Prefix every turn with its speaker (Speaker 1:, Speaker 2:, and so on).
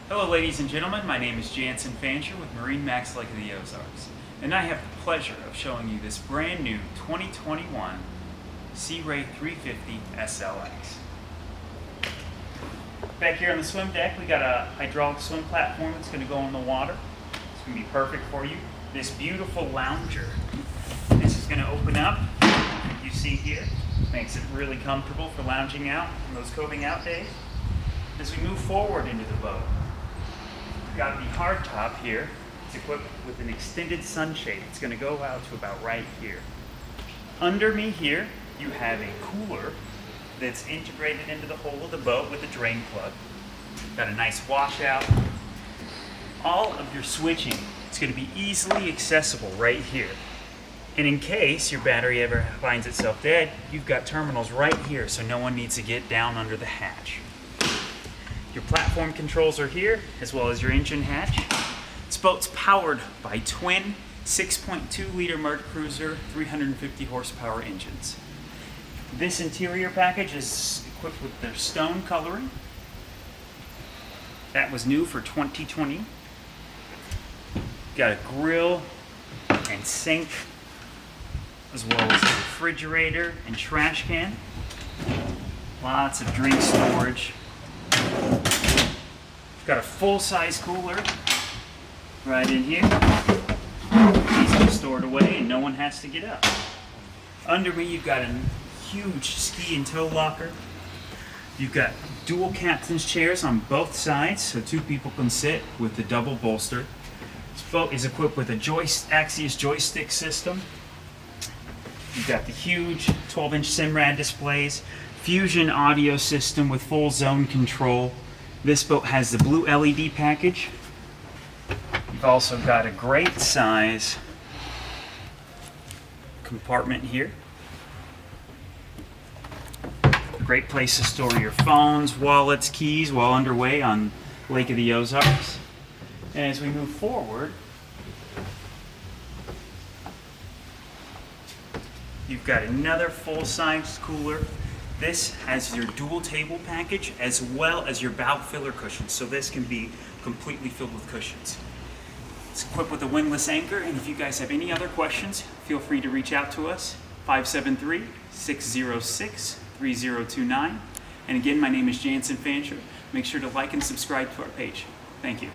Speaker 1: Hello ladies and gentlemen, my name is Jansen Fancher with MarineMax Lake of the Ozarks, and I have the pleasure of showing you this brand new 2021 Sea Ray 350 SLX. Back here on the swim deck, we got a hydraulic swim platform that's going to go in the water. It's going to be perfect for you. This beautiful lounger, this is going to open up, you see here, makes it really comfortable for lounging out on those coving out days. As we move forward into the boat, we've got the hard top here. It's equipped with an extended sunshade. It's going to go out to about right here. Under me here, you have a cooler that's integrated into the hull of the boat with a drain plug. Got a nice washout. All of your switching is going to be easily accessible right here. And in case your battery ever finds itself dead, you've got terminals right here, so no one needs to get down under the hatch. Your platform controls are here, as well as your engine hatch. This boat's powered by twin 6.2 liter Merc Cruiser 350 horsepower engines. This interior package is equipped with their stone coloring. That was new for 2020. Got a grill and sink, as well as a refrigerator and trash can. Lots of drink storage. Got a full-size cooler right in here. Easily stored away and no one has to get up. Under me you've got a huge ski and tow locker. You've got dual captain's chairs on both sides so two people can sit with the double bolster. This boat is equipped with a Axios joystick system. You've got the huge 12-inch Simrad displays, Fusion audio system with full zone control. This boat has the blue LED package. You've also got a great size compartment here. A great place to store your phones, wallets, keys while underway on Lake of the Ozarks. And as we move forward, you've got another full-size cooler. This has your dual table package as well as your bow filler cushions, so this can be completely filled with cushions. It's equipped with a windlass anchor, and if you guys have any other questions, feel free to reach out to us, 573-606-3029. And again, my name is Jansen Fancher. Make sure to like and subscribe to our page. Thank you.